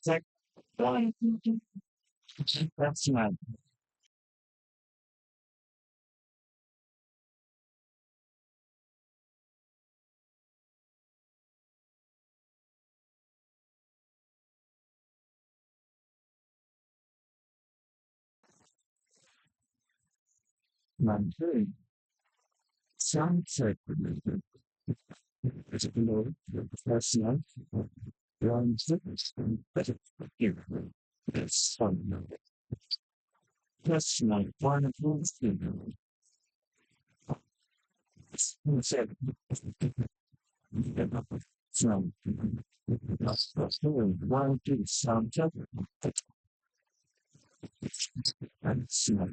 Tech. That's not my thing. Sound check. It's below. That's not. One six. Better. Here. That's fun. That's not one of those things. Said. So, that's the way. One, two, sound check. That's not.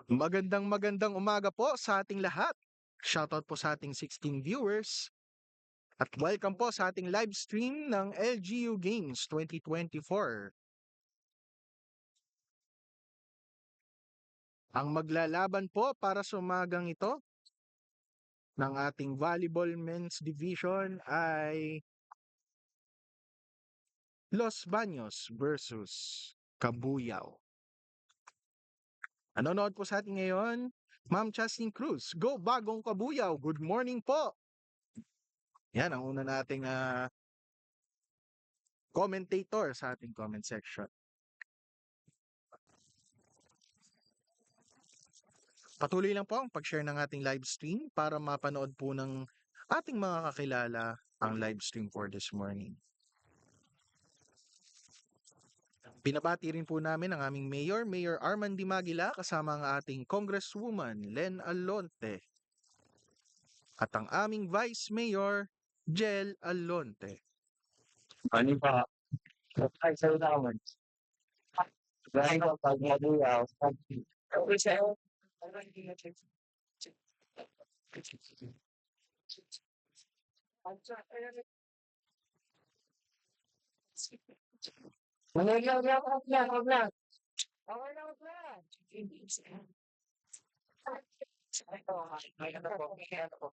Magandang magandang umaga po sa ating lahat. Shoutout po sa ating 16 viewers at welcome po sa ating live stream ng LGU Games 2024. Ang maglalaban po para sa umagang ito ng ating volleyball men's division ay Los Baños versus Kabuyao. Nanonood po sa atin ngayon, Ma'am Chastin Cruz. Go Bagong Kabuyao! Good morning po! Yan ang una nating commentator sa ating comment section. Patuloy lang po ang pag-share ng ating live stream para mapanood po ng ating mga kakilala ang live stream for this morning. Binabati rin po namin ang aming Mayor, Mayor Arman Dimagila, kasama ang ating Congresswoman Len Alonte at ang aming Vice Mayor Jel Alonte. Ano pa? Ay, sa naman. Dahil ko pag mabuyaw. Okay, sa'yo. Wala na, wala, wala, wala. Okay na, wala. Ay, ano po, ano po.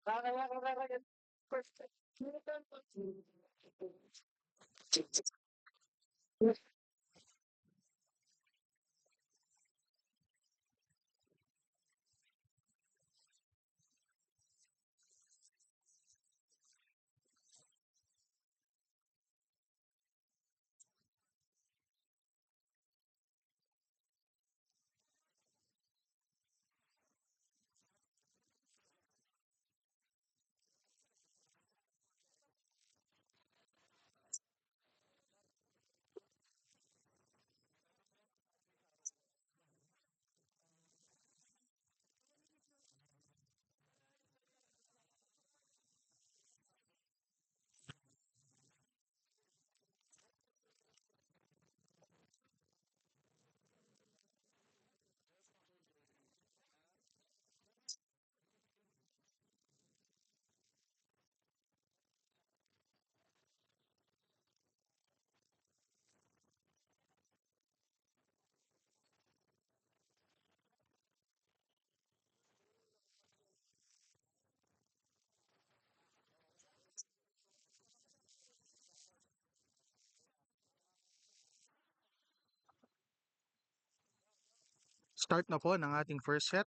Start na po ng ating first set.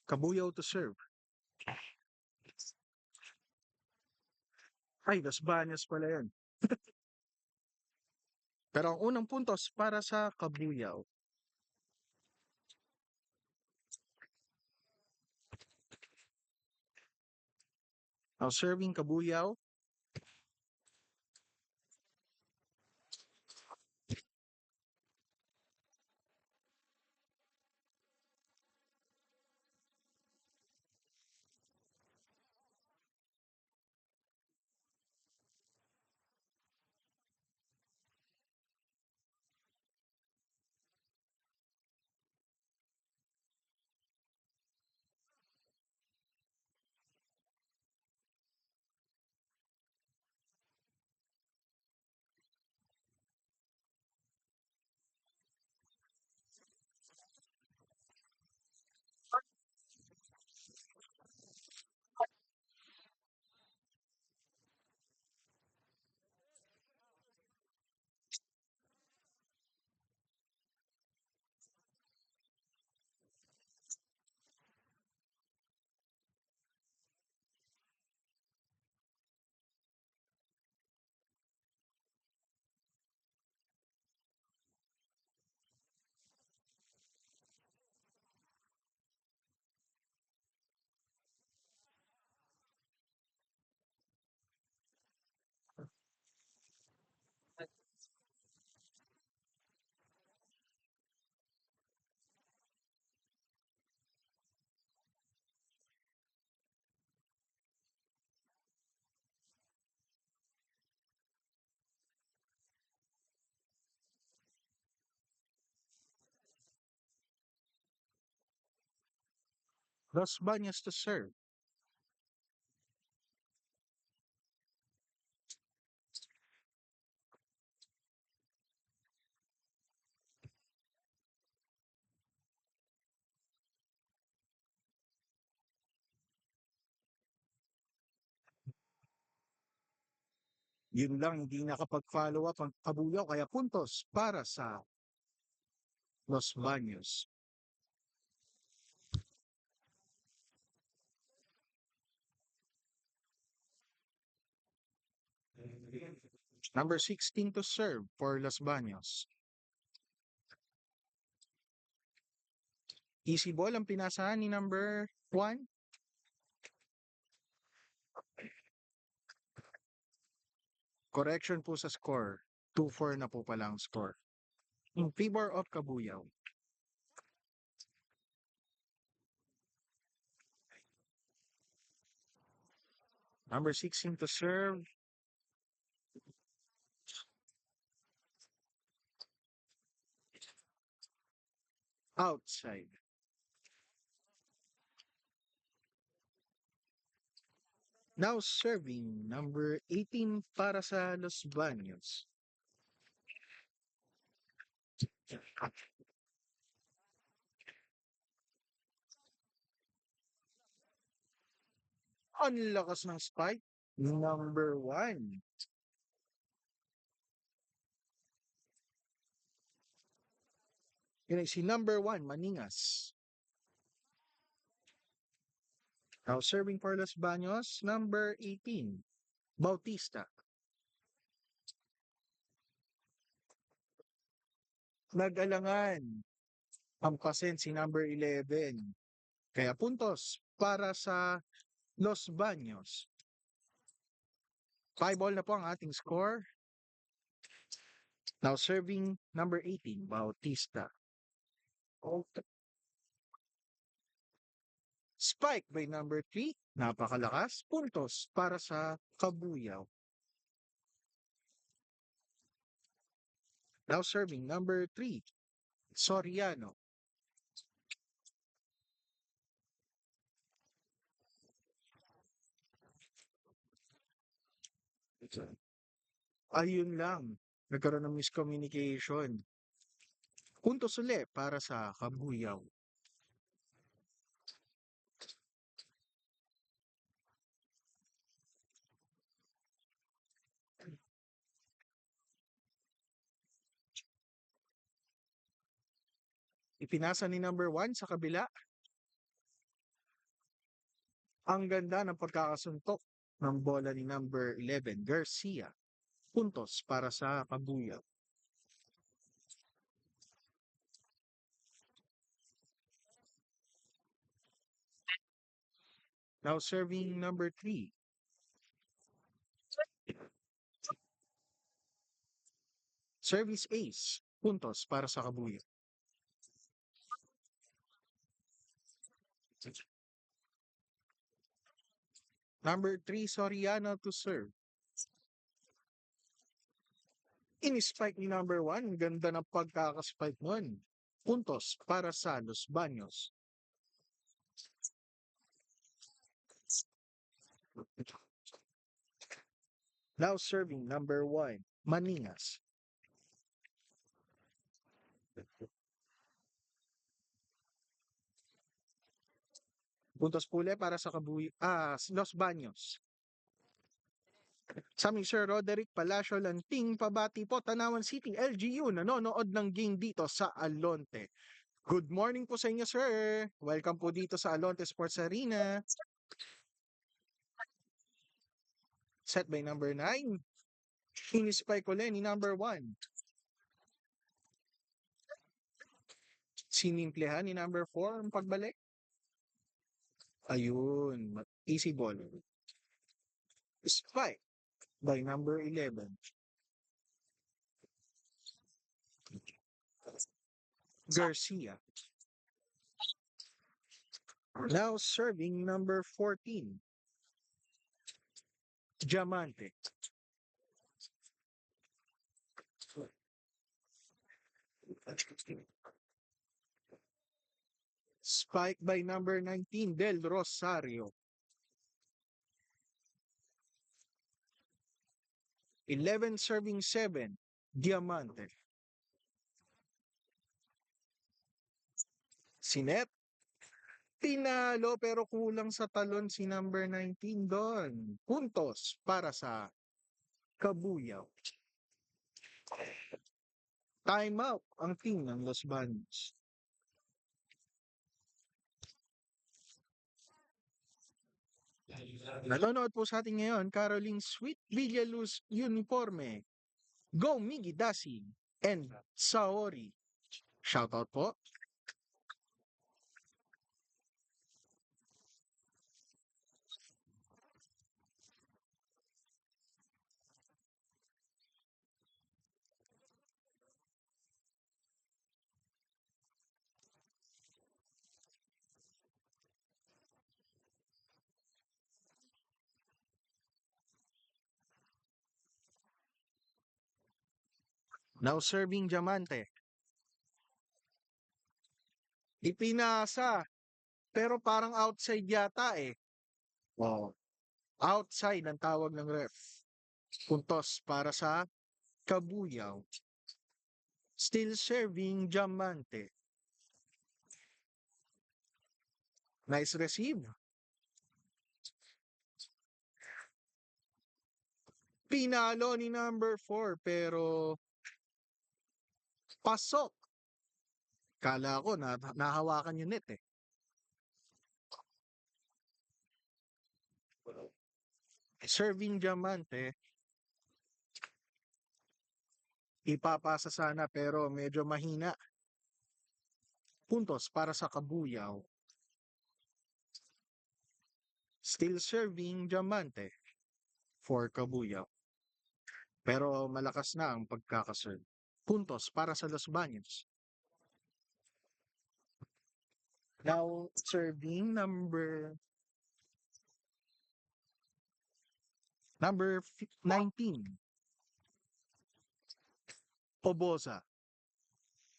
Kabuyaw to serve. Ay, Las Bañas pala yan. Pero ang unang puntos para sa Kabuyaw. Now serving Kabuyaw. Las Bañas to serve. Yun lang, hindi nakapag-follow up ang Kabuyaw, kaya puntos para sa Los Baños. Number 16 to serve for Los Baños. Easy ball ang pinasahan ni number 1. Correction po sa score. 2-4 na po pala ang score. In favor of Kabuyaw. Number 16 to serve. Outside. Now serving number 18 para sa Los Baños. Ang lakas ng spike. Number 1. Yun ay si number 1, Maningas. Now serving for Los Baños, number 18, Bautista. Nag-alangan ang pasen si number 11. Kaya puntos para sa Los Baños. 5-all na po ang ating score. Now serving number 18, Bautista. Spike by number 3, napakalakas, puntos para sa Kabuyaw. Now serving number 3, Soriano. Ayun lang, nagkaroon ng miscommunication. Puntos uli para sa Kabuyaw. Ipinasa ni number 1 sa kabila. Ang ganda ng pagkakasuntok ng bola ni number 11, Garcia. Puntos para sa Kabuyaw. Now serving number 3. Service ace. Puntos para sa Kabuyaw. Number 3, Soriano to serve. In-spike ni number 1. Ganda ng pagkakaspike nun. Puntos para sa Los Baños. Now serving number 1, Maningas. Puntos puli para sa Los Baños. Sa aming Sir Roderick Palacio Lanting, pabati po Tanawan City, LGU, nanonood ng game dito sa Alonte. Good morning po sa inyo, sir. Welcome po dito sa Alonte Sports Arena. Set by number 9. In-spike ulit ni number 1. Sinimplehan ni number 4 ang pagbalik. Ayun, easy ball. Spike by number 11. Garcia. Now serving number 14. Diamante. Spike by number 19, Del Rosario. 11 serving 7, Diamante. Sinet. Tinalo pero kulang sa talon si number 19 doon. Puntos para sa Kabuyaw. Time out ang team ng Los Baños. Nanonood po sa atin ngayon, Caroline Sweet Villaluz Uniforme. Go Migi Dasig and Saori. Shoutout po. Now serving Diamante. Ipinasa. Pero parang outside yata eh. Wow. Outside ang tawag ng ref. Puntos para sa Kabuyaw. Still serving Diamante. Nice receive. Pinalo ni number 4 pero pasok. Kala ko nahawakan yung net eh. Serving Diamante. Ipapasa sana pero medyo mahina. Puntos para sa Kabuyaw. Still serving Diamante for Kabuyaw. Pero malakas na ang pagkakaserve. Puntos para sa Los Baños. Now, serving number 19. Oboza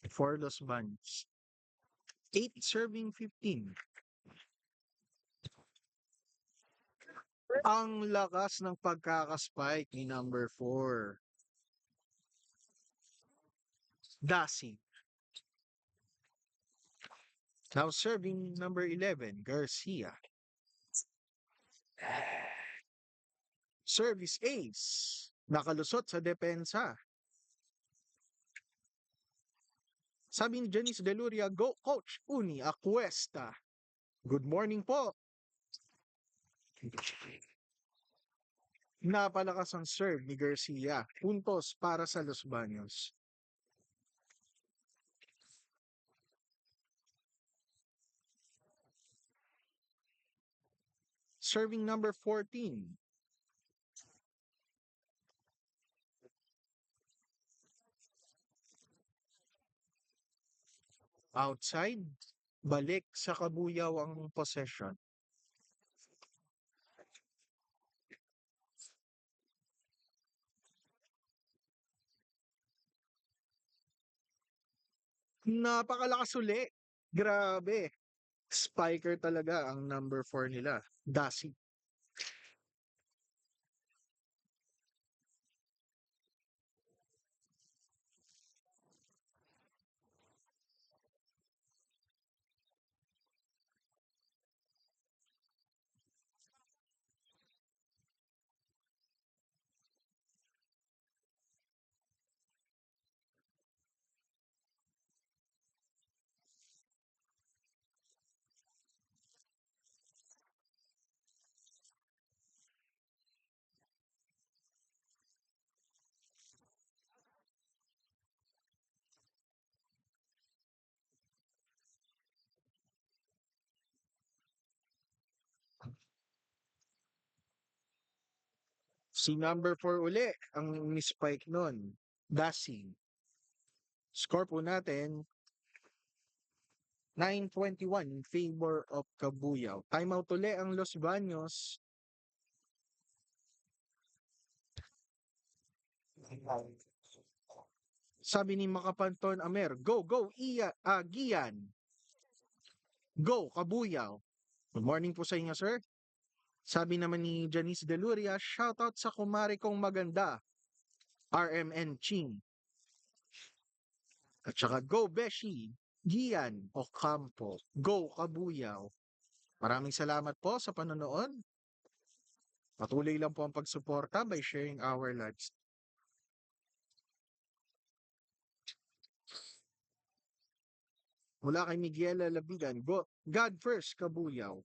for Los Baños. 8 serving 15. Ang lakas ng pagkakaspike ni number 4. Dasig. Now serving number 11, Garcia. Service ace. Nakalusot sa depensa. Sabi ni Janice Deluria, go Coach Uni Acuesta. Good morning po. Napalakas ang serve ni Garcia. Puntos para sa Los Baños. Serving number 14. Outside, balik sa Kabuyaw ang possession. Napakalakas uli. Grabe. Spiker talaga ang number 4 nila. Dasig. Si number 4 uli ang ni-spike nun. Dasig. Score po natin 9-21 in favor of Kabuyaw. Timeout uli ang Los Baños. Sabi ni Makapanton Amer, go, Gian. Go, Kabuyaw. Good morning po sa inyo, sir. Sabi naman ni Janice Deluria, shoutout sa kumari kong maganda, RMN Ching. At saka go, Beshi, Gian Ocampo. Go, Kabuyaw. Maraming salamat po sa panonood. Patuloy lang po ang pagsuporta by sharing our lives. Mula kay Miguel Labigan, go, God first, Kabuyaw.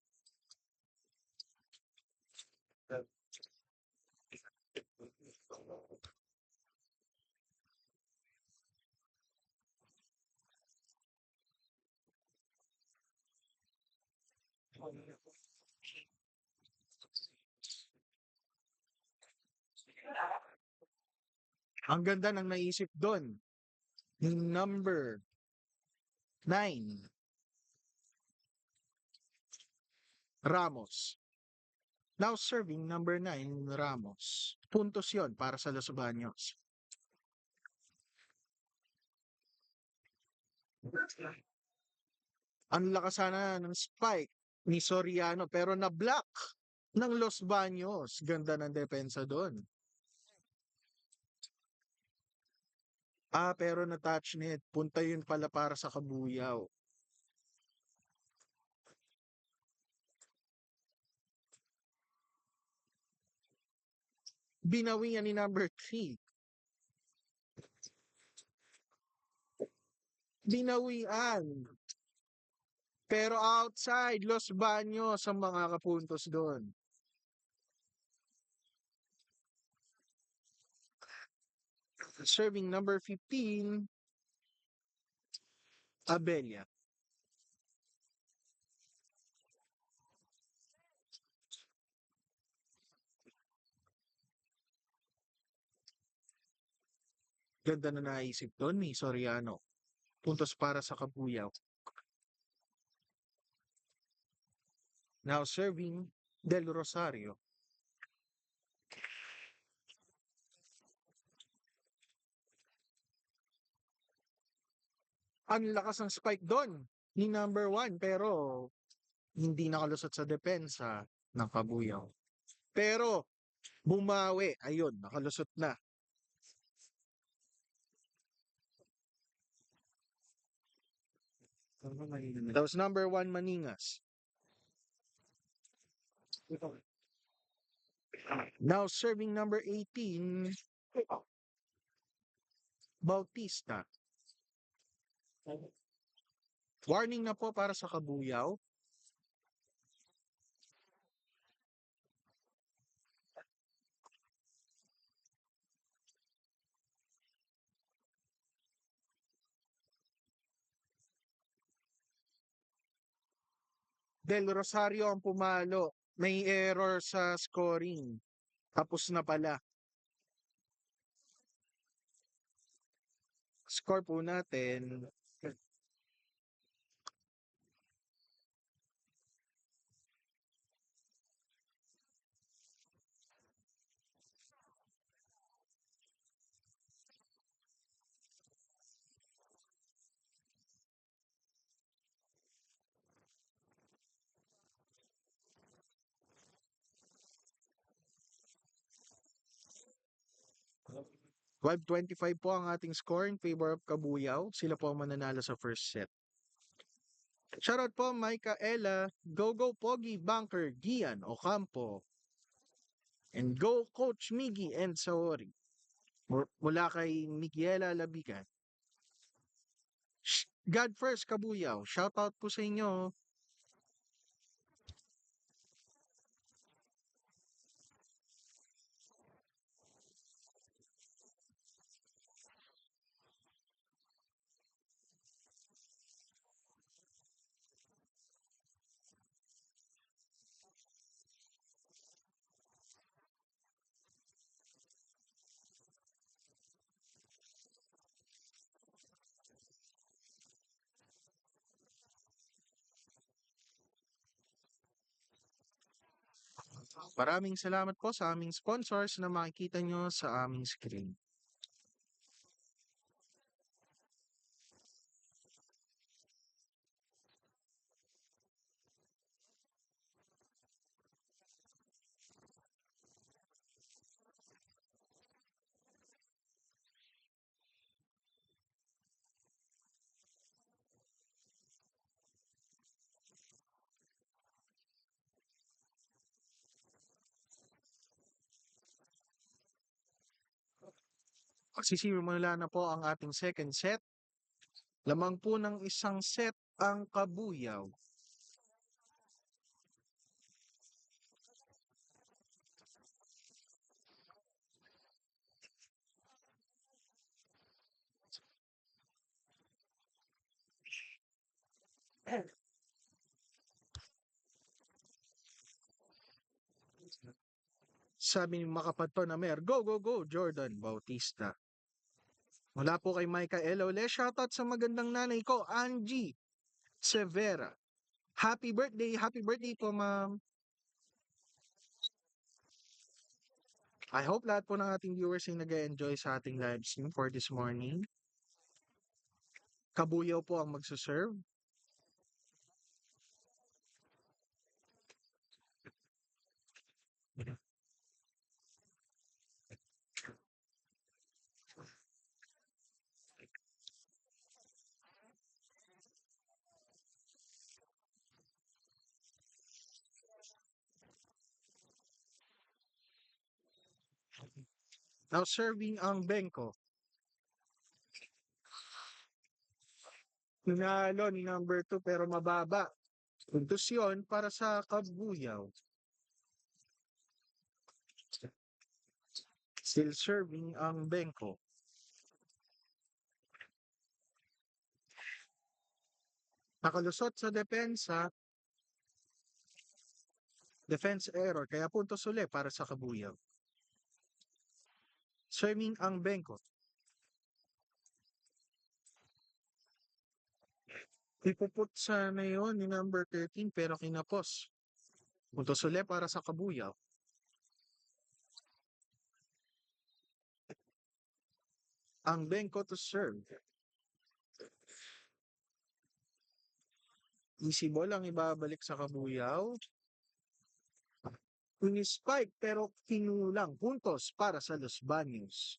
Ang ganda ng naisip doon. Number 9, Ramos. Now serving number 9, Ramos. Puntos yon para sa Los Baños. Ang lakas sana ng spike ni Soriano pero na-block ng Los Baños. Ganda ng depensa doon. Pero na-touch net. Punta yun pala para sa Kabuyaw. Binawian ni number 3. Binawian. Pero outside, Los Baños ang mga kapuntos doon. Serving number 15, Abella. Ganda na naisip doon ni Soriano. Puntos para sa Kabuyaw. Now serving Del Rosario. Ang lakas ng spike doon ni number 1 pero hindi nakalusot sa depensa ng Kabuyaw. Pero bumawi. Ayun, nakalusot na. That was number 1, Maningas. Now serving number 18, Bautista. Warning na po para sa Kabuyaw. Del Rosario ang pumalo. May error sa scoring. Tapos na pala. Score po natin. $5.25 po ang ating score in favor of Kabuyaw. Sila po ang mananalo sa first set. Shoutout po Micah Ella, Go Go Pogi Banker, Gian Ocampo, and Go Coach Miggy and Saori. Mula kay Miguela Labigan. God First Kabuyaw, shoutout po sa inyo. Maraming salamat po sa aming sponsors na makikita nyo sa aming screen. Sisimula na po ang ating second set. Lamang po ng isang set ang Kabuyaw. Sabi ni Makapato na Mer, go, go, go, Jordan Bautista. Mula po kay Micah Elole, shoutout sa magandang nanay ko, Angie Severa. Happy birthday po ma'am. I hope lahat po ng ating viewers ay nag-enjoy sa ating live stream for this morning. Kabuyaw po ang magsaserve. Now serving ang Benko. Pinalo ni number 2 pero mababa. Puntos yun para sa Kabuyaw. Still serving ang Benko. Nakalusot sa depensa. Defense error. Kaya puntos uli para sa Kabuyaw. Serving ang Benko. Ipuput sana yun ni number 13 pero kinapos. Puntos uli para sa Kabuyaw. Ang Benko to serve. Easy ball ang ibabalik sa Kabuyaw. Spike pero kinulang. Puntos para sa Los Baños.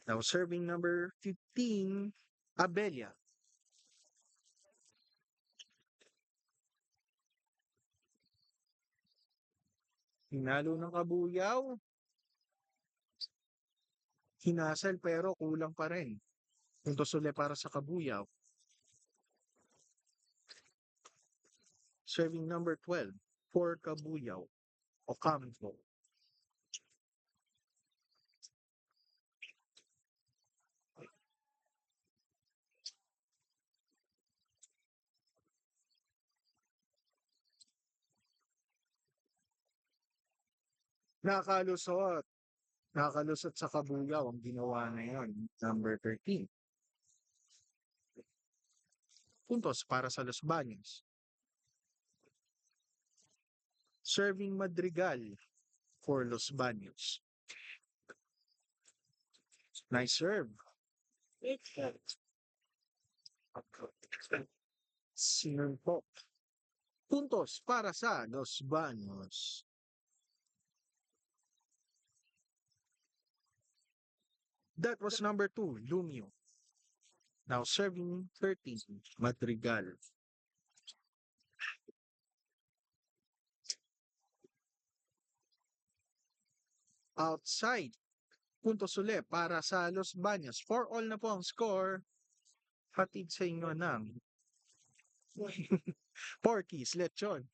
Now serving number 15, Abelia. Hinalo ng Kabuyaw. Hinasal pero kulang pa rin. Puntos uli para sa Kabuyaw. Serving number 12 for Kabuyaw. Ocampo. Nakalusot. Nakalusot sa Kabuyaw ang ginawa na yun. Number 13. Puntos para sa Los Baños. Serving Madrigal for Los Baños. Nice serve. Sinuntok. Puntos para sa Los Baños. That was number 2, Lumio. Now serving 13, Madrigal. Outside. Puntos uli para sa Los Baños. 4-all na po ang score. Hatid sa inyo ng Porky's Lechon.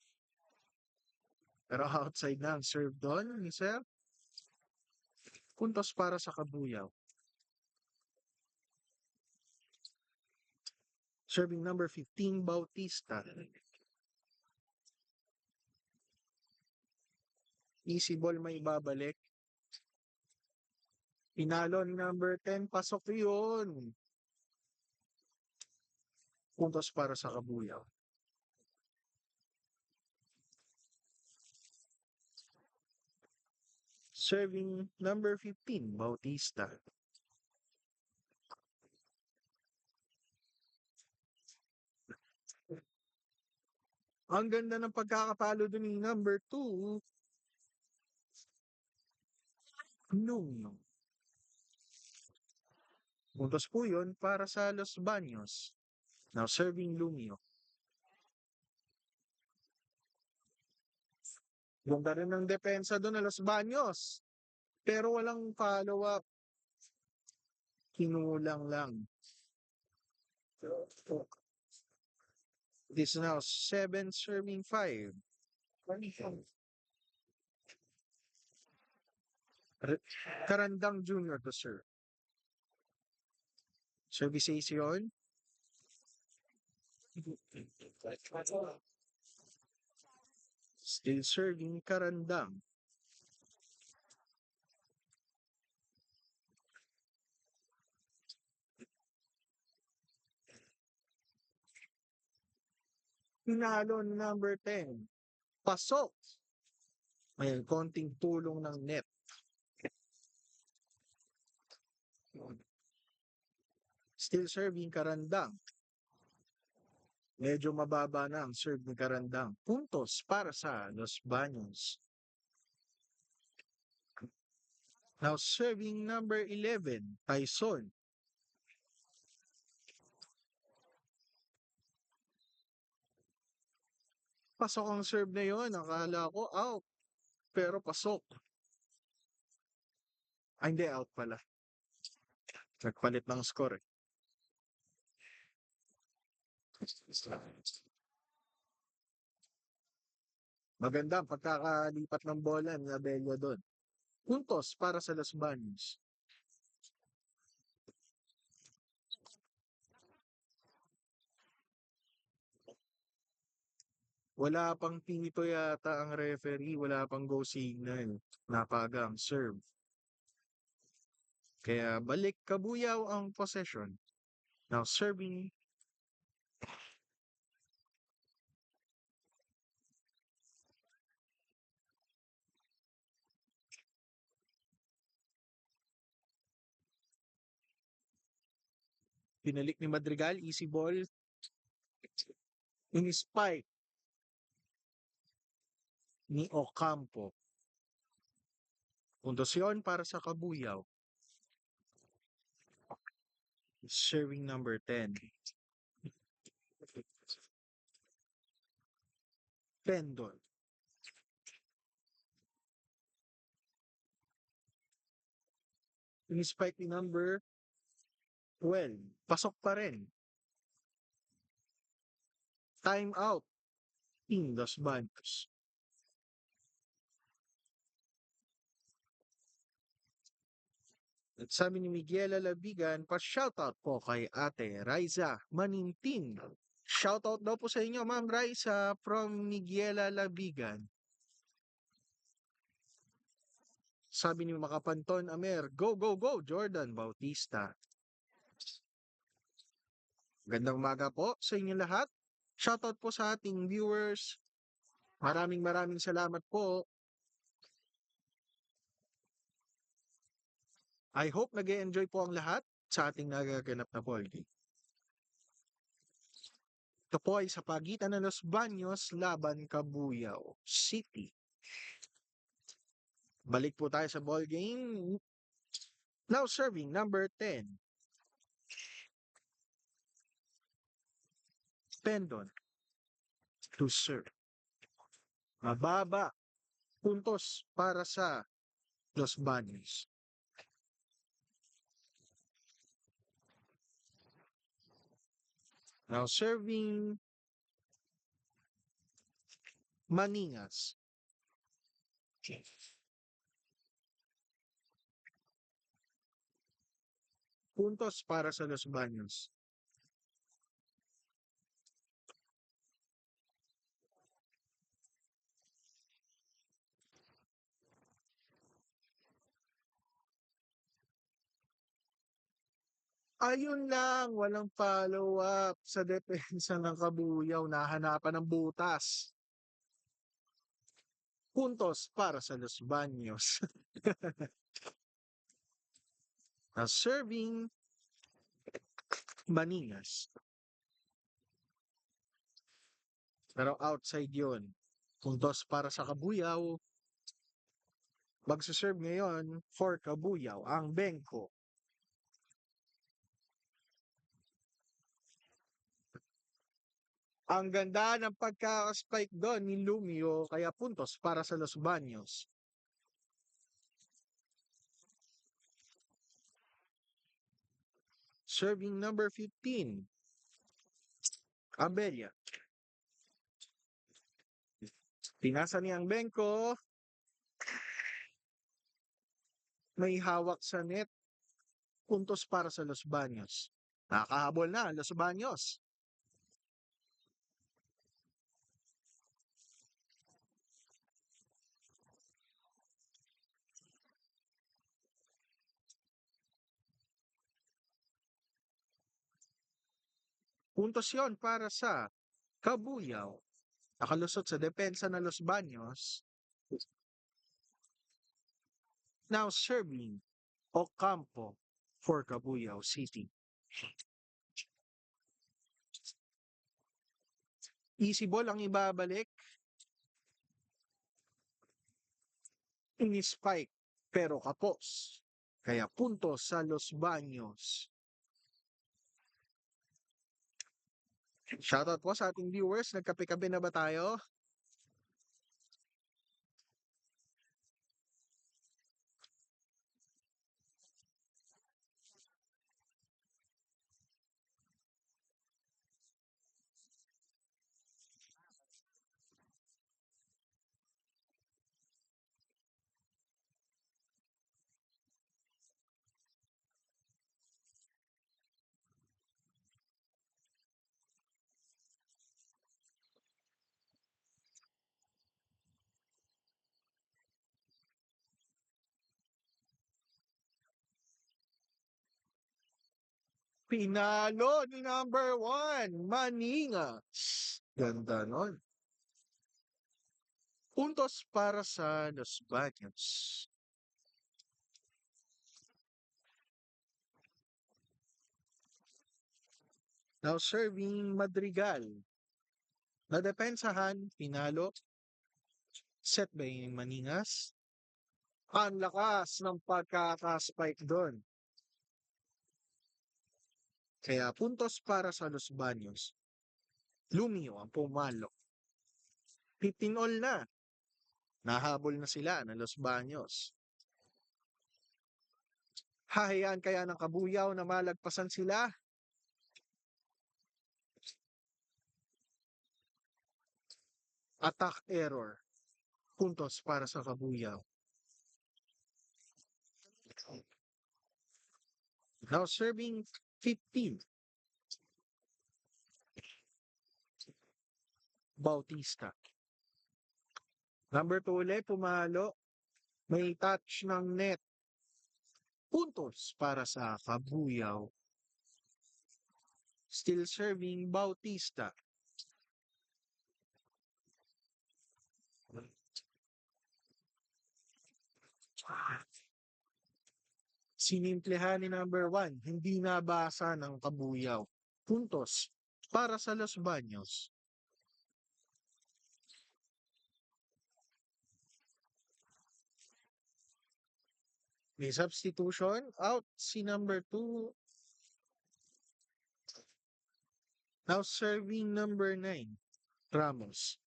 Pero outside na ang serve doon ni Sir. Puntos para sa Kabuyaw. Serving number 15, Bautista. Easy ball may babalik. Pinalo ni number 10, pasok yun. Puntos para sa Kabuyaw. Serving number 15, Bautista. Ang ganda ng pagkakapalo dun ni number 2. Lumio. Puntos po yun para sa Los Baños. Now serving Lumio. Ganda rin ng depensa doon na Los Baños. Pero walang follow-up. Kinulang lang. This is now 7 serving 5. Karandang Junior to serve. Service yun. Still serving Karandang. Pinalo number 10. Pasok. May konting tulong ng net. Still serving Karandang. Medyo mababa na ang serve ni Karandang. Puntos para sa Los Baños. Now serving number 11, Tyson. Pasok ang serve na yon. Akala ko out. Pero pasok. Ay, hindi, out pala. Nagpalit ng score. Maganda ang pagkakalipat ng bola ni Abelio doon. Puntos para sa Los Baños. Wala pang pinito yata ang referee, wala pang go signal. Napaga ang serve. Kaya balik Kabuyaw ang possession. Now serving. Pinalik ni Madrigal, easy ball. In-spike ni Ocampo. Puntos yun para sa Kabuyaw. Serving number 10. Pendon. In-spike ni number 12. Pasok pa rin. Time out. In Los Baños. At sabi ni Miguel Alabigan, pa-shoutout po kay Ate Raiza Manintin. Shoutout daw po sa inyo, Ma'am Raiza, from Miguel Alabigan. Sabi ni Makapanton Amer, go, go, go, Jordan Bautista. Gandang umaga po sa inyo lahat. Shoutout po sa ating viewers. Maraming salamat po. I hope nag-e-enjoy po ang lahat sa ating nagaganap na ball game. Ito po ay sa pagitan ng Los Baños laban Kabuyaw City. Balik po tayo sa ball game. Now serving number 10. Pendon to serve. Mababa. Puntos para sa Los Baños. Now serving Maningas. Puntos para sa Los Baños. Ayun lang, walang follow-up sa depensa ng Kabuyaw. Nahanapan ng butas. Puntos para sa Los Baños. Now serving Maningas. Pero outside yun. Puntos para sa Kabuyaw. Magsaserve ngayon for Kabuyaw ang Bengko. Ang ganda ng pagka-spike doon ni Lumio, kaya puntos para sa Los Baños. Serving number 15. Abelia. Pinasa niya ang Bengko. May hawak sa net. Puntos para sa Los Baños. Nakahabol na Los Baños. Puntos yon para sa Kabuyaw. Nakalusot sa depensa ng Los Baños. Now serving Ocampo for Cabuyao City. Easy ball ang ibabalik. Ini-spike pero kapos. Kaya puntos sa Los Baños. Shoutout po sa ating viewers. Nagkape-kape na ba tayo? Pinalo ni number 1, Maninga. Ganda nun. Puntos para sa Los Baños. Now serving Madrigal. Nadepensahan, pinalo. Set by Maningas. Ang lakas ng pagkakaspike doon. Kaya puntos para sa Los Baños. Lumio ang pumalo. 15 all na. Nahabol na sila ng Los Baños. Hahayaan kaya ng Kabuyaw na malagpasan sila? Attack error. Puntos para sa Kabuyaw. Now serving 15. Bautista. Number 2 ulit, pumalo. May touch ng net. Puntos para sa Kabuyaw. Still serving Bautista. Sinimplehan ni number 1, hindi nabasa ng Kabuyaw. Puntos para sa Los Baños. May substitution. Out si number 2. Now serving number 9, Ramos.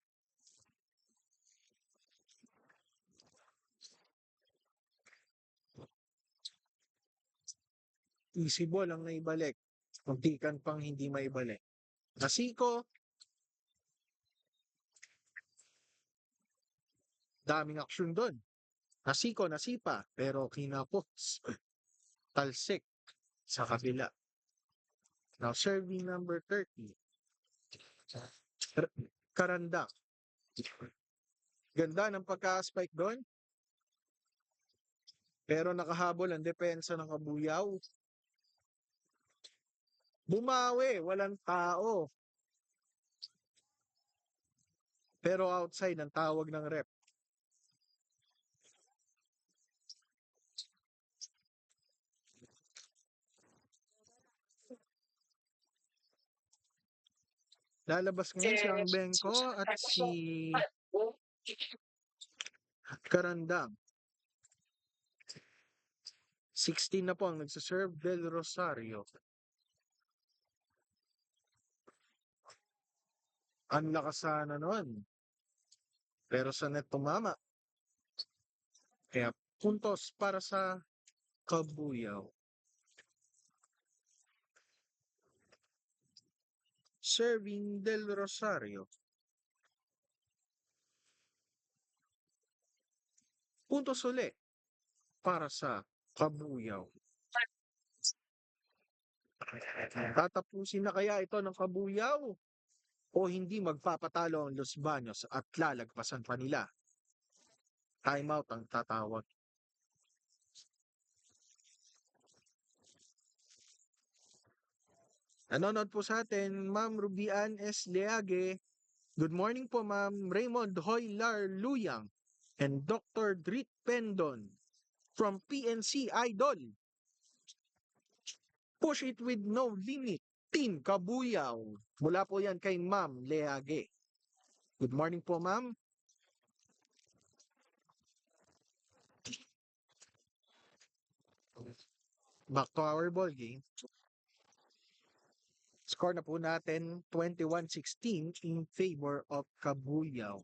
Easy ball ang naibalik. Muntikan pang hindi maibalik. Nasiko. Daming aksyon doon. Nasiko, nasipa. Pero kinapos. Talsik sa kabila. Now serving number 30. Karanda. Ganda ng pagka-spike doon. Pero nakahabol ang depensa ng Kabuyaw. Bumawi, walang tao. Pero outside ang tawag ng rep. Lalabas ngayon si Ang Bengko at si Karandang. 16 na po ang nagsaserve Del Rosario. Ang lakas sana nun. Pero sa net tumama. Kaya puntos para sa Kabuyaw. Serving Del Rosario. Puntos ulit para sa Kabuyaw. Tatapusin na kaya ito ng Kabuyaw? O hindi magpapatalo ang Los Baños at lalagpasan pa nila? Timeout ang tatawag. Nanonood po sa atin, Ma'am Rubian S. Leage. Good morning po, Ma'am Raymond Hoylar Luyang and Dr. Drit Pendon from PNC Idol. Push it with no limit. Team Kabuyaw. Mula po yan kay Ma'am Leage. Good morning po, Ma'am. Back to our ball game. Score na po natin 21-16 in favor of Kabuyaw.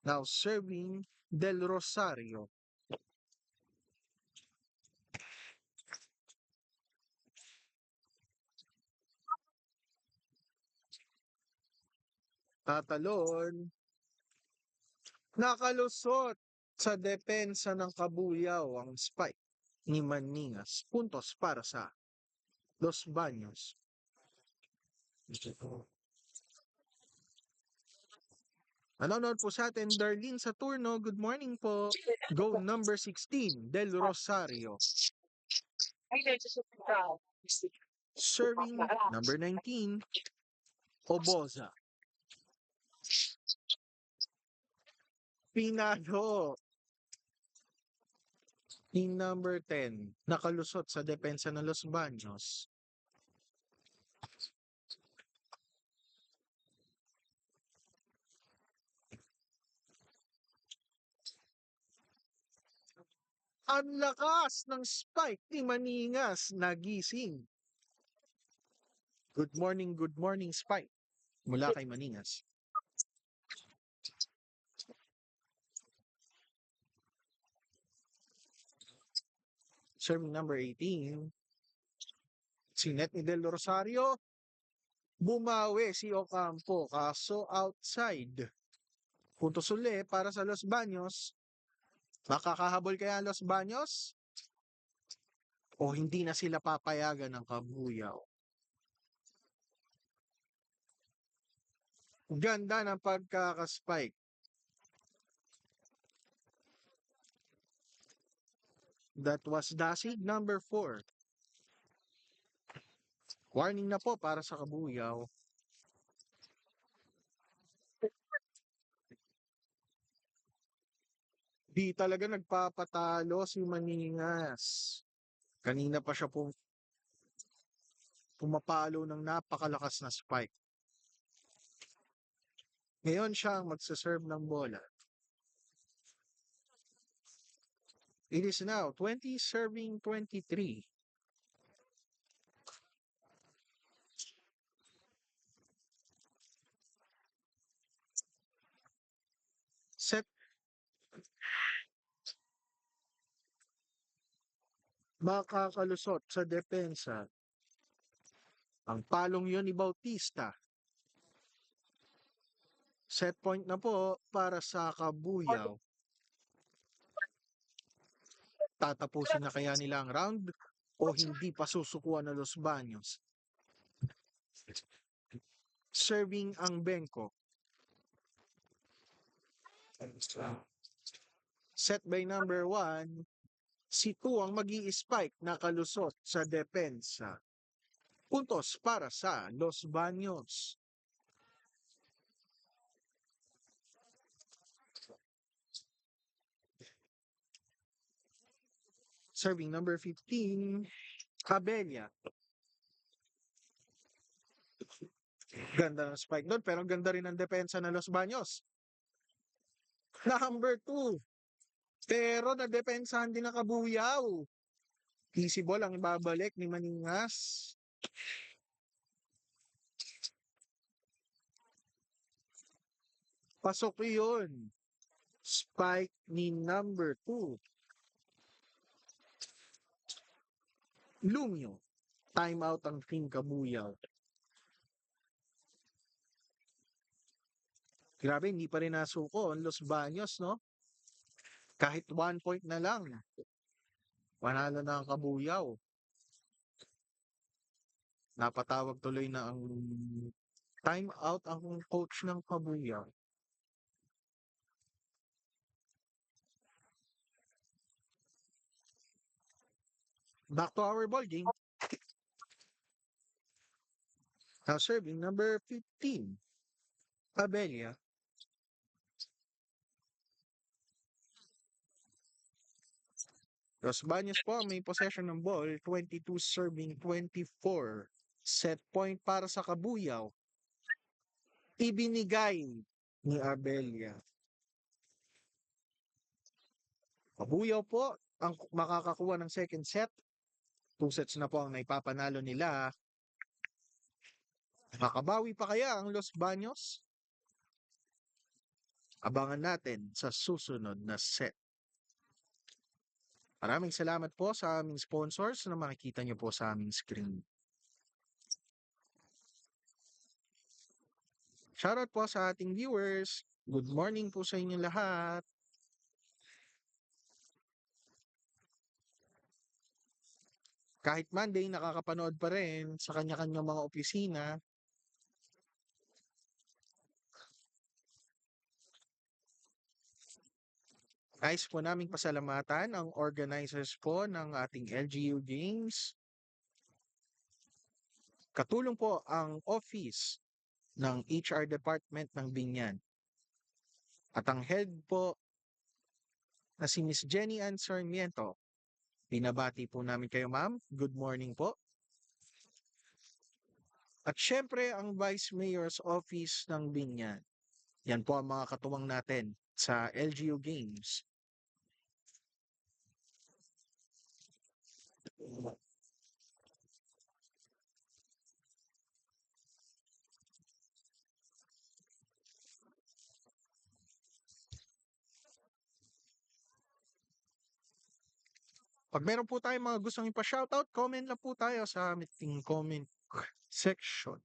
Now serving Del Rosario. Tatalon. Nakalusot sa depensa ng Kabuyaw ang spike ni Maningas. Puntos para sa Los Baños. Nanonood po sa atin, Darlene Saturno. Good morning po. Go number 16, Del Rosario. Serving number 19, Oboza. Pinado. Team number 10, nakalusot sa depensa ng Los Baños. Ang lakas ng spike ni Maningas nagising. Good morning spike mula kay Maningas. Serving number 18, si net ni Del Rosario. Bumawi si Ocampo kaso outside. Puntos uli para sa Los Baños. Makakahabol kaya ang Los Baños? O hindi na sila papayagan ng Kabuyaw? Ganda ng pagkakaspike. That was Dasig number 4. Warning na po para sa Kabuyaw. Di talaga nagpapatalo si Maningas. Kanina pa siya pumapalo ng napakalakas na spike. Ngayon siya ang magsaserve ng bola. It is now 20 serving 23. Set. Makakalusot sa depensa. Ang palong yun ni Bautista. Set point na po para sa Kabuyaw. Tatapusin na kaya nila ang round o hindi pa susukuan na Los Baños? Serving ang Benko. Set by number 1, si Tu ang mag-i-spike na kalusot sa depensa. Puntos para sa Los Baños. Serving number 15, Abella. Ganda ng spike doon, pero ganda rin ang depensa ng Los Baños. Number 2, pero nadepensahan din ng Kabuyaw. Easy ball ang ibabalik ni Maningas. Pasok yun. Spike ni number 2. Lumio. Time out ang Team Kabuyaw. Grabe, hindi pa rin nasuko ang Los Baños, no? Kahit 1 point na lang. Panalo na ang Kabuyaw. Napatawag tuloy na ang time out ang coach ng Kabuyaw. Back to our ball game. Now serving number 15, Abelia. Los Baños po ang may possession ng ball, 22 serving 24. Set point para sa Kabuyaw. Ibinigay ni Abelia. Kabuyaw po ang makakakuha ng second set. 2 sets na po ang naipapanalo nila. Makabawi pa kaya ang Los Baños? Abangan natin sa susunod na set. Maraming salamat po sa aming sponsors na makikita nyo po sa aming screen. Shoutout po sa ating viewers. Good morning po sa inyo lahat. Kahit Monday, nakakapanood pa rin sa kanya-kanyang mga opisina. Nais po naming pasalamatan ang organizers po ng ating LGU Games. Katulong po ang office ng HR department ng Binyan. At ang head po na si Miss Jenny Ann Sarmiento. Binabati po namin kayo, ma'am. Good morning po. At syempre, ang Vice Mayor's Office ng Binyan. Yan po ang mga katuwang natin sa LGU Games. Pag meron po tayong mga gustong ipa-shoutout, comment lang po tayo sa ating comment section.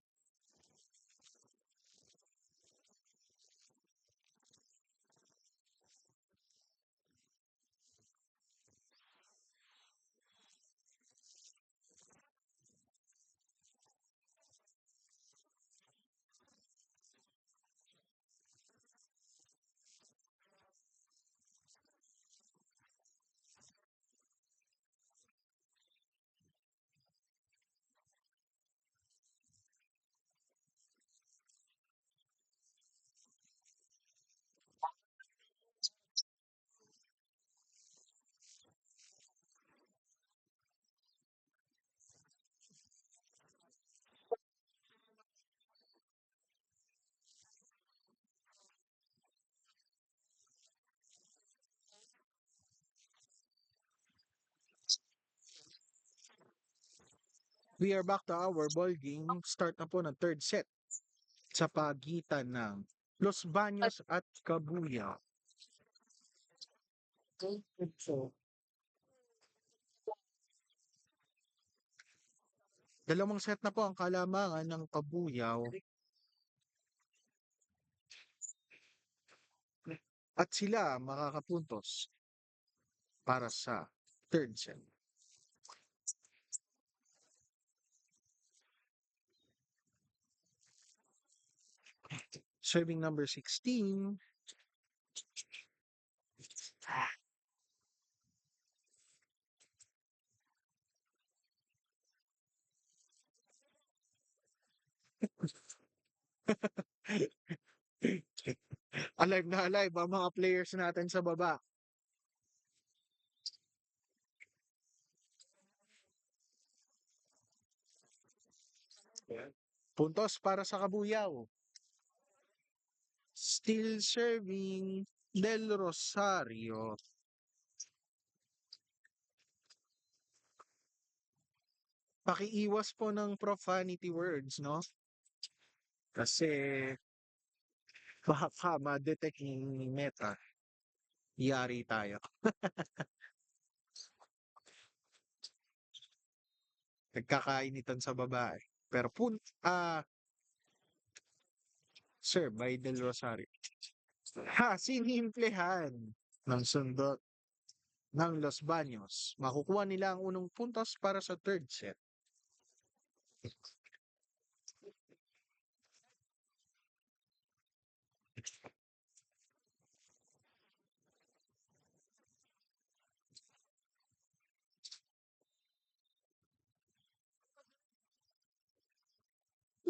We are back to our ball game. Start na po ng third set sa pagitan ng Los Baños at Kabuyaw. Dalawang set na po ang kalamangan ng Kabuyaw. At sila makakapuntos para sa third set. Serving number 16. Alive na alive ang mga players natin sa baba. Puntos para sa Kabuyaw. Still serving Del Rosario. Pakiiwas po ng profanity words, no? Kasi baka ma-detect ni Meta. Yari tayo. Nagkakainitan sa babae. Pero Sir, by Del Rosario. Sinimplehan ng sundot ng Los Baños. Makukuha nila ang unang puntos para sa third set.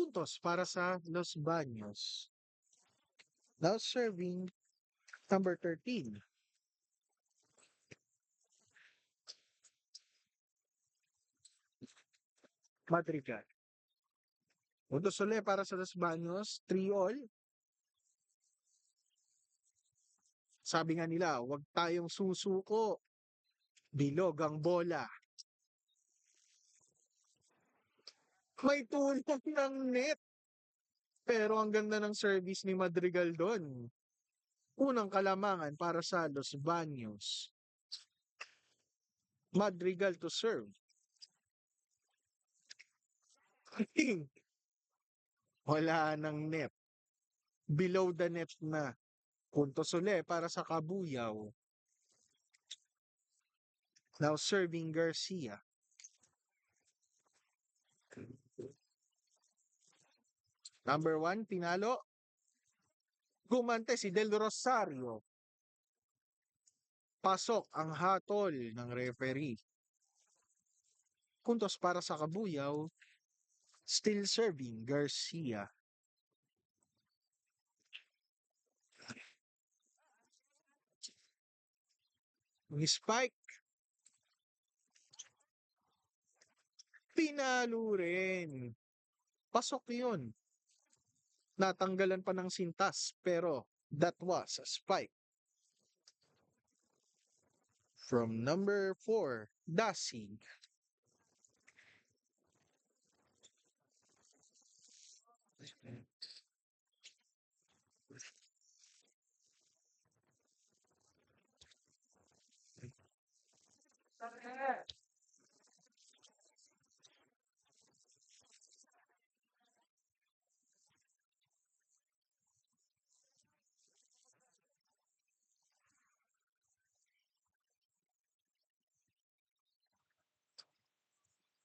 Puntos para sa Los Baños. Now serving number 13. Madrigal. Puntos ulit para sa Los Baños. 3 all. Sabi nga nila, huwag tayong susuko. Bilog ang bola. May tulong ng net. Pero ang ganda ng service ni Madrigal doon. Unang kalamangan para sa Los Baños. Madrigal to serve. Wala nang net. Below the net na. Puntos uli para sa Kabuyaw. Now serving Garcia. Number 1, pinalo. Gumante si Del Rosario. Pasok ang hatol ng referee. Puntos para sa Kabuyaw. Still serving Garcia. Spike. Pinalo rin. Pasok yun. Natanggalan pa ng sintas pero that was a spike. From number 4, Dasig.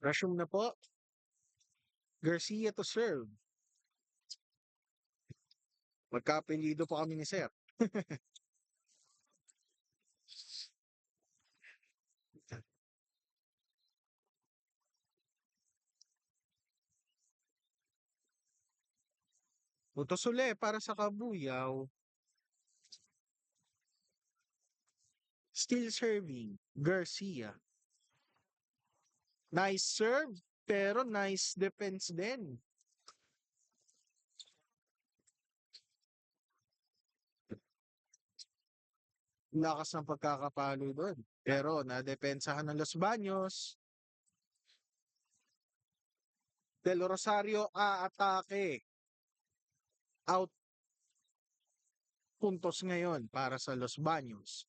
Resume na po. Garcia to serve. Magkapelido po kami ni Sir. Puntos uli para sa Kabuyaw. Still serving Garcia. Nice serve, pero nice defense din. Lakas ng pagkakapalo doon. Pero nadepensahan ng Los Baños. Del Rosario aatake. Out. Puntos ngayon para sa Los Baños.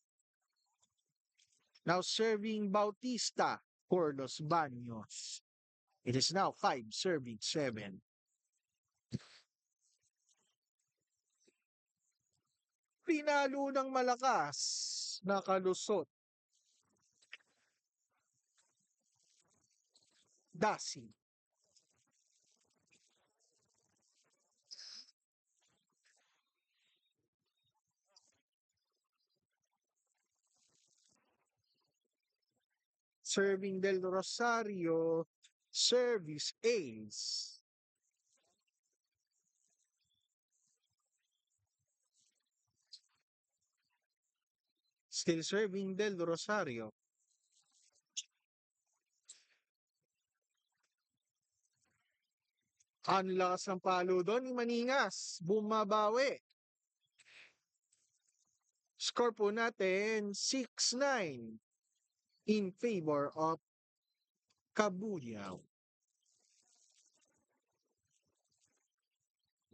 Now serving Bautista for Los Baños. It is now 5 serving 7. Pinalo ng malakas. Nakalusot. Dasi. Serving Del Rosario. Service ace. Still serving Del Rosario. Ang lakas ng palo doon ni Maningas. Bumabawi. Score po natin 6-9 in favor of Kabuyaw.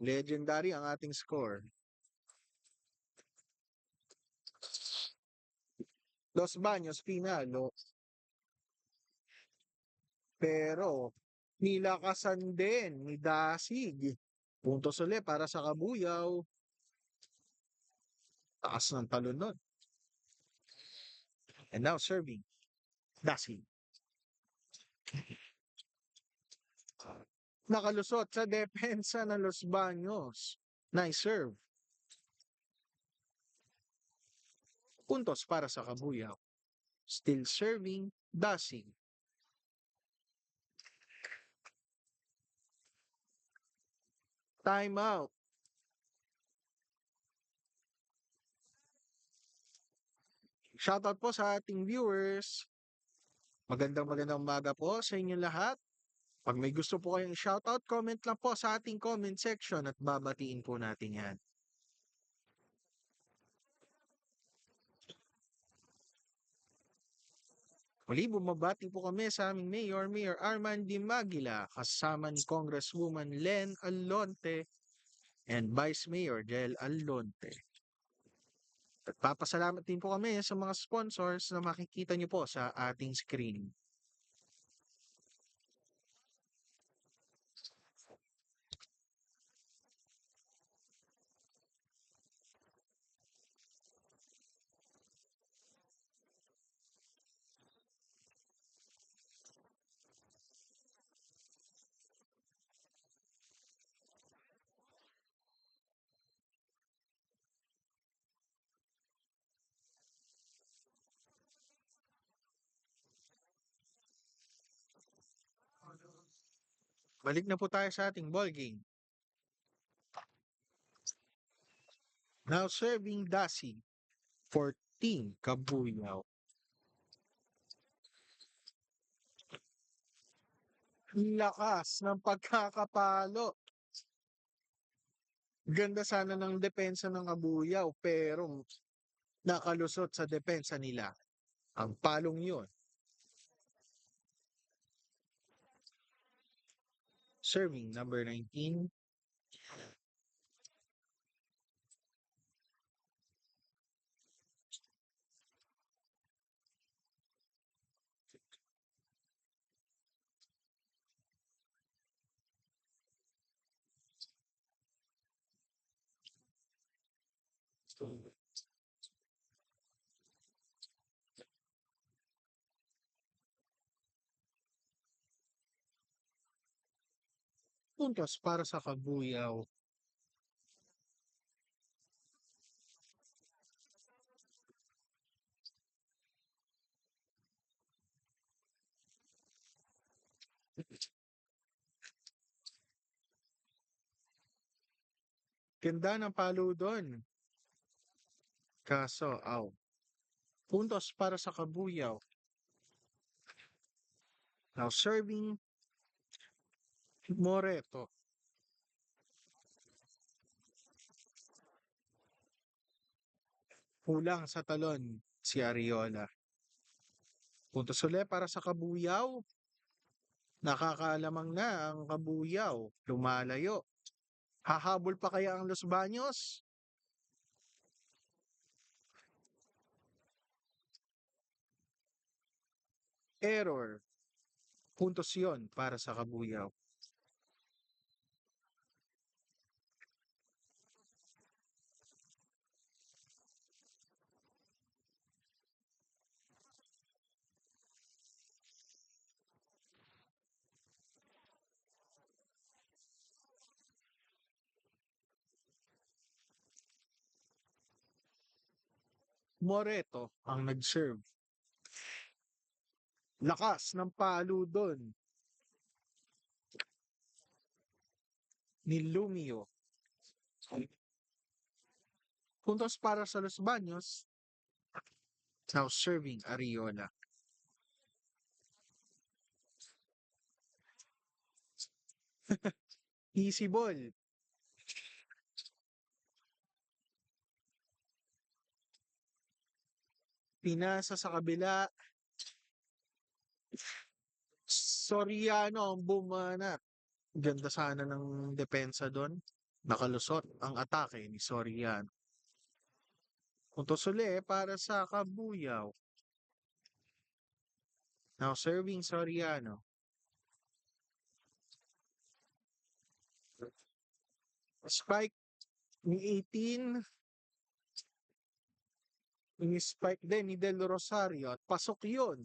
Legendary ang ating score. Los Baños pinalo. Pero nilakasan din ni Dasig. Puntos ulit para sa Kabuyaw. Taas ng talon nun. And now serving Dasig. Nakalusot sa depensa ng Los Baños. Nice serve. Puntos para sa Kabuyaw. Still serving Dasig. Time out. Shoutout po sa ating viewers. Magandang umaga po sa inyong lahat. Pag may gusto po kayong shoutout, comment lang po sa ating comment section at babatiin po natin yan. Muli, bumabati po kami sa aming Mayor Arman Dimagila, kasama ni Congresswoman Len Alonte and Vice Mayor Jel Alonte. At papasalamat din po kami sa mga sponsors na makikita nyo po sa ating screen. Balik na po tayo sa ating ball game. Now serving Dasi for Team Kabuyaw. Lakas ng pagkakapalo. Ganda sana ng depensa ng Kabuyaw pero nakalusot sa depensa nila. Ang palong yun. Serving number 19. Puntos para sa Kabuyaw. Ganda ng palo doon. Kaso, puntos para sa Kabuyaw. Now serving Moreto. Kulang sa talon si Ariola. Puntos ulit para sa Kabuyaw. Nakakaalamang na ang Kabuyaw. Lumalayo. Hahabol pa kaya ang Los Baños? Error. Puntos yon para sa Kabuyaw. Moreto ang nag-serve. Lakas ng palo doon ni Lumio. Puntos para sa Los Baños. Now serving Ariola. Easy ball. Pinasa sa kabila. Soriano ang bumanat. Ganda sana ng depensa doon. Nakalusot ang atake ni Soriano. Puntos uli para sa Kabuyaw. Now serving Soriano. Spike ni 18. Yung spike din ni Del Rosario at pasok yun.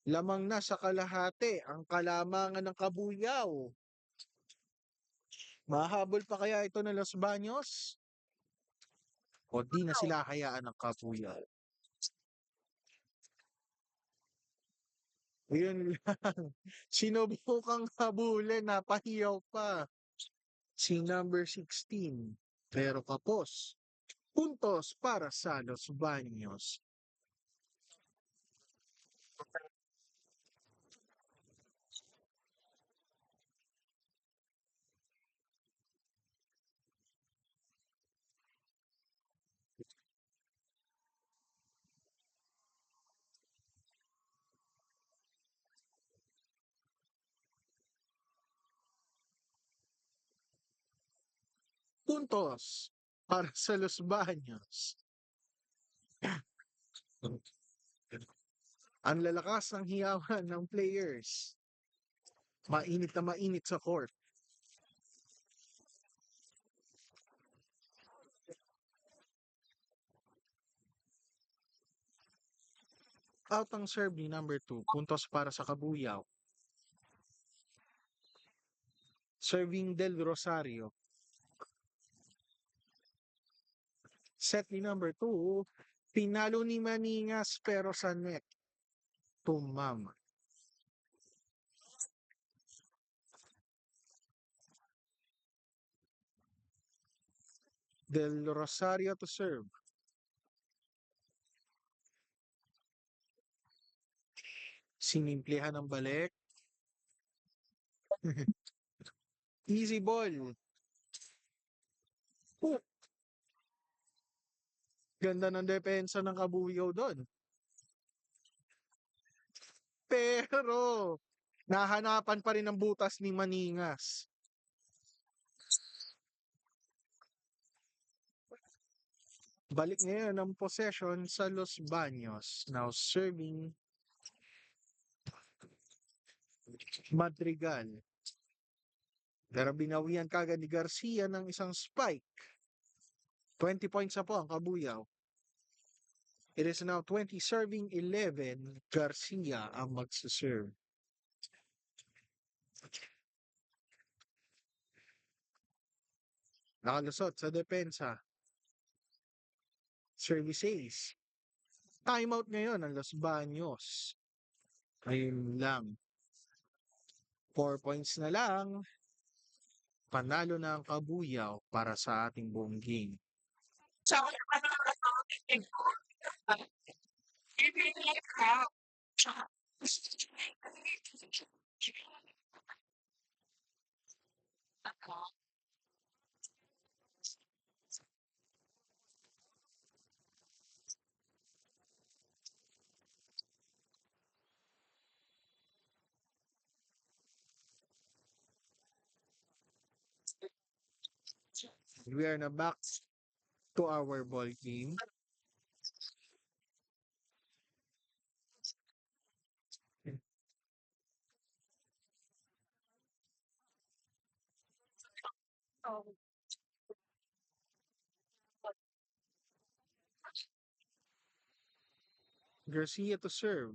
Lamang na sa kalahati ang kalamangan ng Kabuyaw. Mahabol pa kaya ito ng Los Baños? O di na sila hayaan ng Kabuyaw? Yun lang. Sinubukang habulin, napahiyaw pa. Si number 16. Pero kapos. Puntos para sa Los Baños. Puntos para sa Los Baños. Ang lalakas ng hiyawan ng players. Mainit na mainit sa court. Out ang serve ni number 2. Puntos para sa Kabuyaw. Serving Del Rosario. Set ni number 2. Pinalo ni Maningas pero sa net. Tumama. Del Rosario to serve. Sinimplihan ng balik. Easy ball. Oh, ganda ng depensa ng Kabuyaw doon. Pero, nahanapan pa rin ang butas ni Maningas. Balik ngayon ang possession sa Los Baños. Now serving Madrigal. Pero binawian kagad ni Garcia ng isang spike. 20 points na po ang Kabuyaw. It is now 20 serving 11. Garcia ang magsaserve. Nakalusot sa depensa. Services. Timeout ngayon ang Los Baños. Ayun lang. 4 points na lang. Panalo na ang Kabuyaw para sa ating buong game. We are now back to our ball game. Garcia to serve.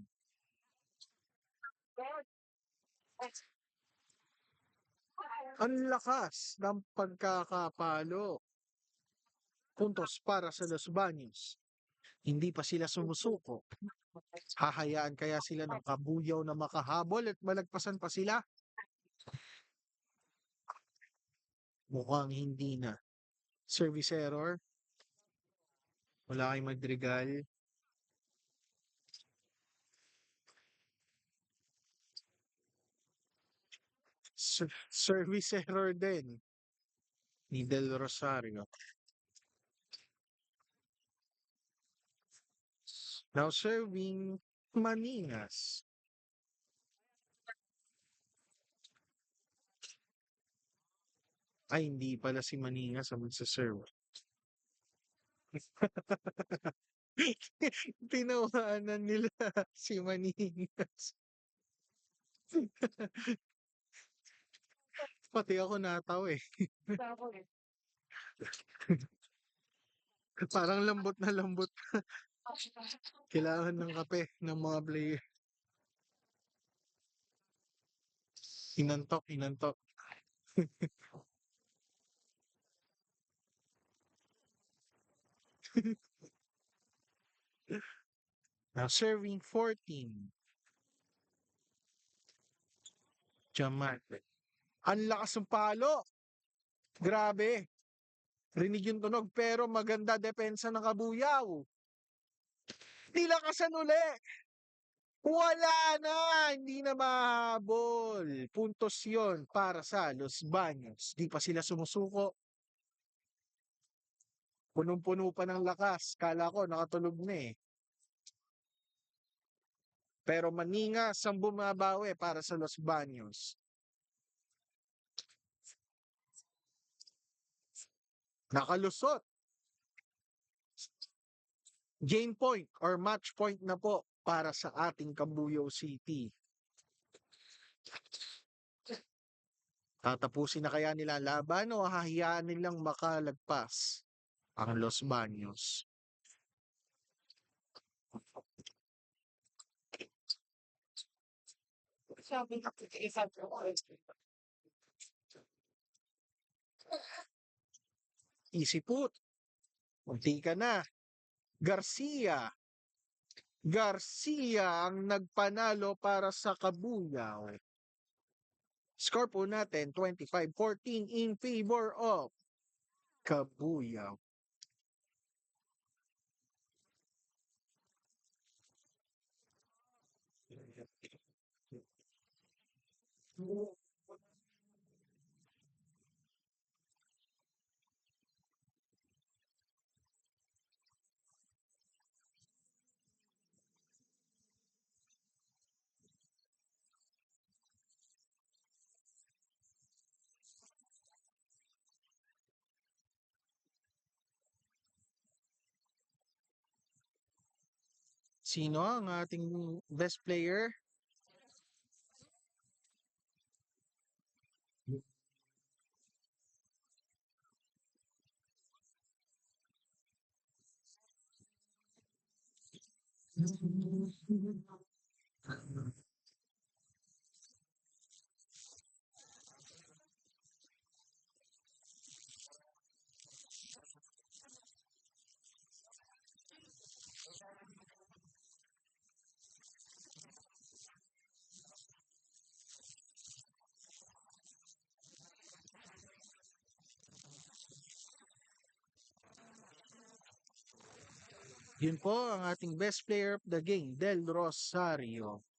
Ang lakas ng pagkakapalo. Puntos para sa Los Baños. Hindi pa sila sumusuko. Hahayaan kaya sila ng Kabuyaw na makahabol at malagpasan pa sila? Mukhang hindi na. Service error. Wala kay Madrigal. Service error din ni Del Rosario. Now serving Maningas. Ay, hindi pala si Maningas ang magsaserve. Tinawanan nila si Maningas. Pati ako nataw eh. Parang lambot na lambot. Kailangan ng kape ng mga player. Inantok, inantok. Now serving 14. Tiyaman. Ang lakas ng palo. Grabe. Rinig yung tunog pero maganda depensa ng Kabuyaw. Nilakasan uli. Wala na. Hindi na mahabol. Puntos yon para sa Los Baños. Di pa sila sumusuko. Punong-puno pa ng lakas. Kala ko nakatulog na eh. Pero Maningas ang bumabawi para sa Los Baños. Nakalusot. Game point or match point na po para sa ating Kabuyaw City. Tatapusin na kaya nila ang laban o hahayaan nilang makalagpas ang Los Baños? Easy put. Munti ka na. Garcia. Garcia ang nagpanalo para sa Kabuyaw. Score po natin 25-14 in favor of Kabuyaw. Sino ang ating best player? Yun po ang ating best player of the game, Del Rosario.